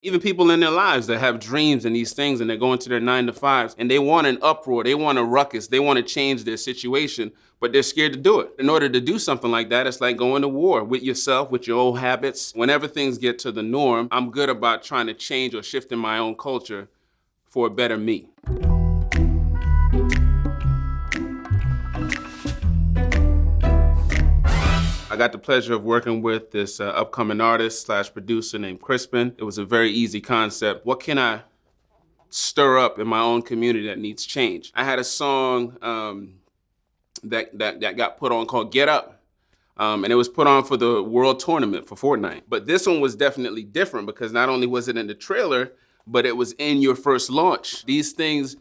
Even people in their lives that have dreams and these things and they're going to their 9 to 5s and they want an uproar, they want a ruckus, they want to change their situation, but they're scared to do it. In order to do something like that, it's like going to war with yourself, with your old habits. Whenever things get to the norm, I'm good about trying to change or shift in my own culture for a better me. I got the pleasure of working with this upcoming artist / producer named Crispin. It was a very easy concept. What can I stir up in my own community that needs change? I had a song that got put on called Get Up. And it was put on for the world tournament for Fortnite. But this one was definitely different because not only was it in the trailer, but it was in your first launch. These things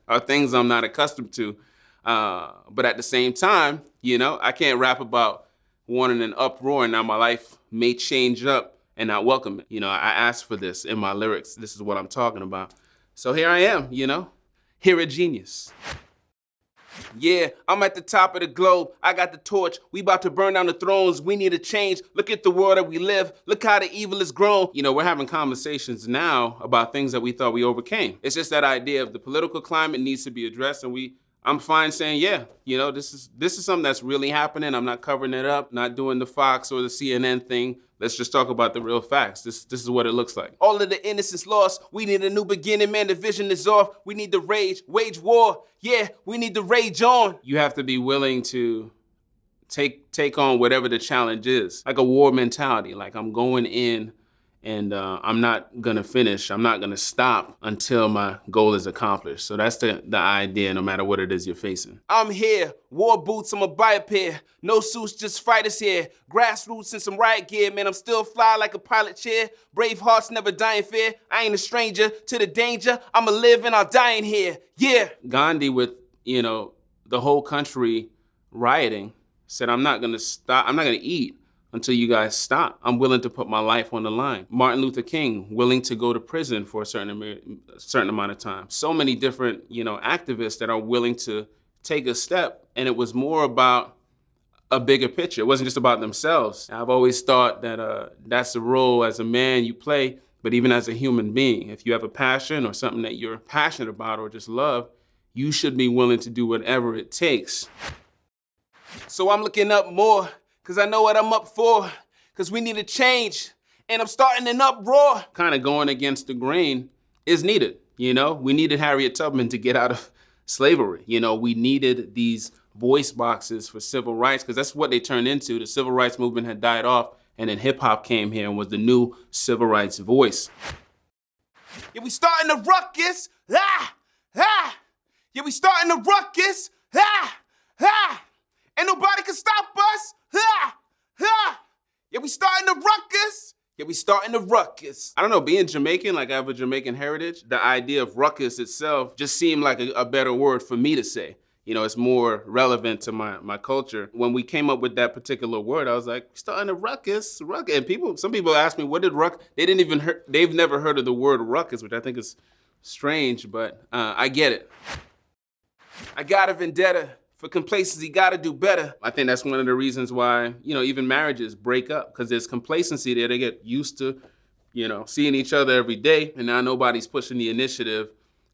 are things I'm not accustomed to. But at the same time, I can't rap about wanting an uproar and now my life may change up and not welcome it. I asked for this in my lyrics. This is what I'm talking about. So here I am, here at Genius. Yeah, I'm at the top of the globe. I got the torch. We about to burn down the thrones. We need a change. Look at the world that we live. Look how the evil is grown. We're having conversations now about things that we thought we overcame. It's just that idea of the political climate needs to be addressed, and I'm fine saying, yeah, this is something that's really happening. I'm not covering it up, not doing the Fox or the CNN thing. Let's just talk about the real facts. This is what it looks like. All of the innocence lost. We need a new beginning, man. The vision is off. We need to wage war. Yeah, we need to rage on. You have to be willing to take on whatever the challenge is. Like a war mentality. Like I'm going in and I'm not gonna finish. I'm not gonna stop until my goal is accomplished. So that's the idea, no matter what it is you're facing. I'm here, war boots, I'ma buy a pair. No suits, just fighters here. Grassroots and some riot gear, man, I'm still fly like a pilot chair. Brave hearts never die in fear. I ain't a stranger to the danger. I'ma live and I'll die in here, yeah. Gandhi with, the whole country rioting said, I'm not gonna stop, I'm not gonna eat until you guys stop. I'm willing to put my life on the line. Martin Luther King, willing to go to prison for a certain amount of time. So many different, activists that are willing to take a step, and it was more about a bigger picture. It wasn't just about themselves. I've always thought that that's the role as a man you play, but even as a human being. If you have a passion or something that you're passionate about or just love, you should be willing to do whatever it takes. So I'm looking up more, because I know what I'm up for, because we need a change, and I'm starting an uproar. Kind of going against the grain is needed, We needed Harriet Tubman to get out of slavery. We needed these voice boxes for civil rights, because that's what they turned into. The civil rights movement had died off, and then hip hop came here and was the new civil rights voice. Yeah, we starting a ruckus, Yeah, we starting a ruckus, Ain't nobody can stop us. Yeah, we starting a ruckus. Yeah, we starting a ruckus. I don't know, being Jamaican, like I have a Jamaican heritage, the idea of ruckus itself just seemed like a better word for me to say. It's more relevant to my culture. When we came up with that particular word, I was like, starting a ruckus. And some people ask me, what did ruckus? They've never heard of the word ruckus, which I think is strange, but I get it. I got a vendetta. For complacency, gotta do better. I think that's one of the reasons why, even marriages break up, because there's complacency there. They get used to, seeing each other every day, and now nobody's pushing the initiative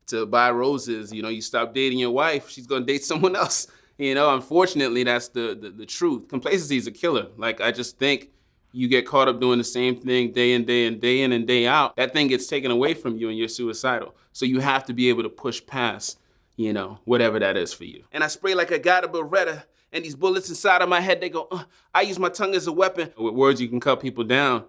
to buy roses. You stop dating your wife, she's gonna date someone else. Unfortunately, that's the truth. Complacency is a killer. Like, I just think you get caught up doing the same thing day in and day out. That thing gets taken away from you and you're suicidal. So you have to be able to push past whatever that is for you. And I spray like I got a Beretta, and these bullets inside of my head, they go, I use my tongue as a weapon. With words, you can cut people down.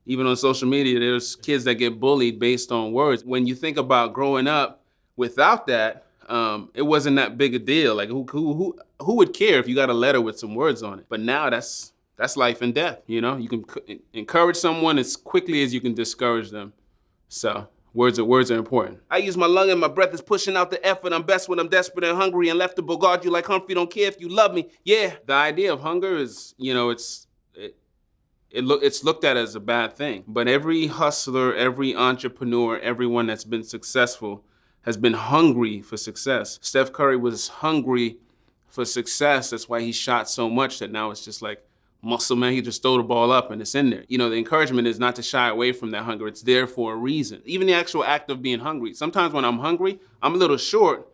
Even on social media, there's kids that get bullied based on words. When you think about growing up without that, it wasn't that big a deal. Like, who would care if you got a letter with some words on it? But now that's life and death, You can encourage someone as quickly as you can discourage them. So, words are important. I use my lung and my breath is pushing out the effort. I'm best when I'm desperate and hungry and left to bogard you like Humphrey. Don't care if you love me. Yeah. The idea of hunger is, it's looked at as a bad thing. But every hustler, every entrepreneur, everyone that's been successful has been hungry for success. Steph Curry was hungry for success. That's why he shot so much that now it's just like, muscle man, he just throw the ball up and it's in there. You know, the encouragement is not to shy away from that hunger. It's there for a reason. Even the actual act of being hungry. Sometimes when I'm hungry, I'm a little short,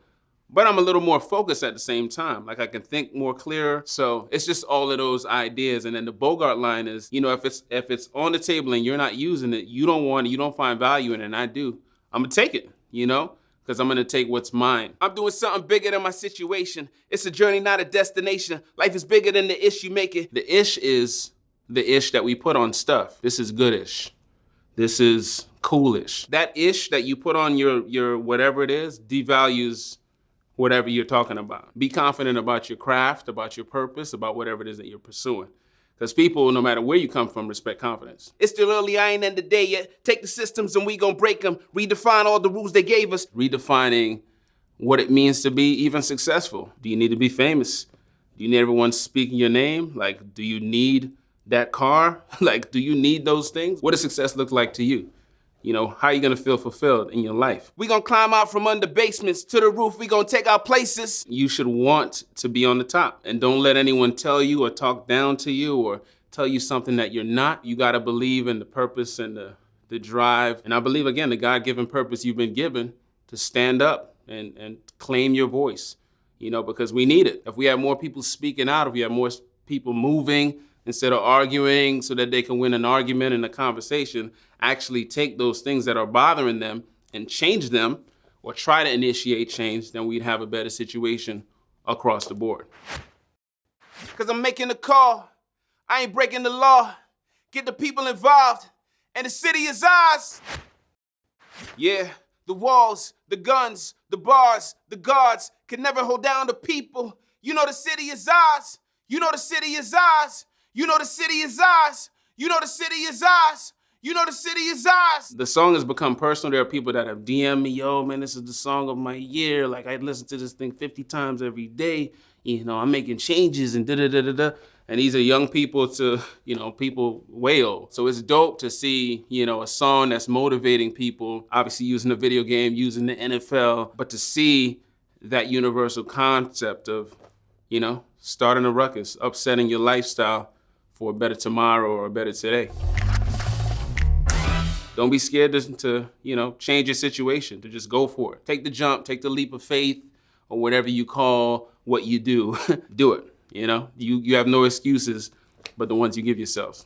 but I'm a little more focused at the same time. Like I can think more clearer. So it's just all of those ideas. And then the Bogart line is, you know, if it's on the table and you're not using it, you don't want it, you don't find value in it, and I do, I'm gonna take it, you know? Because I'm gonna take what's mine. I'm doing something bigger than my situation. It's a journey, not a destination. Life is bigger than the ish you make it. The ish is the ish that we put on stuff. This is goodish. This is coolish. That ish that you put on your whatever it is devalues whatever you're talking about. Be confident about your craft, about your purpose, about whatever it is that you're pursuing. Because people, no matter where you come from, respect confidence. It's still early, I ain't ended the day yet. Take the systems and we gon' break them. Redefine all the rules they gave us. Redefining what it means to be even successful. Do you need to be famous? Do you need everyone speaking your name? Like, do you need that car? Like, do you need those things? What does success look like to you? You know, how are you gonna feel fulfilled in your life? We gonna climb out from under basements to the roof. We gonna take our places. You should want to be on the top, and don't let anyone tell you or talk down to you or tell you something that you're not. You gotta believe in the purpose and the drive. And I believe, again, the God-given purpose you've been given to stand up and claim your voice, you know, because we need it. If we have more people speaking out, if we have more people moving, instead of arguing so that they can win an argument and a conversation, actually take those things that are bothering them and change them or try to initiate change, then we'd have a better situation across the board. Because I'm making a call. I ain't breaking the law. Get the people involved, and the city is ours. Yeah, the walls, the guns, the bars, the guards can never hold down the people. You know the city is ours. You know the city is ours. You know the city is ours. You know the city is ours. You know the city is ours. The song has become personal. There are people that have DM'd me, yo, man, this is the song of my year. Like, I listen to this thing 50 times every day. You know, I'm making changes and da-da-da-da-da. And these are young people to, you know, people way old. So it's dope to see, you know, a song that's motivating people, obviously using the video game, using the NFL, but to see that universal concept of, you know, starting a ruckus, upsetting your lifestyle for a better tomorrow or a better today. Don't be scared to, you know, change your situation, to just go for it. Take the jump, take the leap of faith, or whatever you call what you do. Do it, you know? You have no excuses but the ones you give yourselves.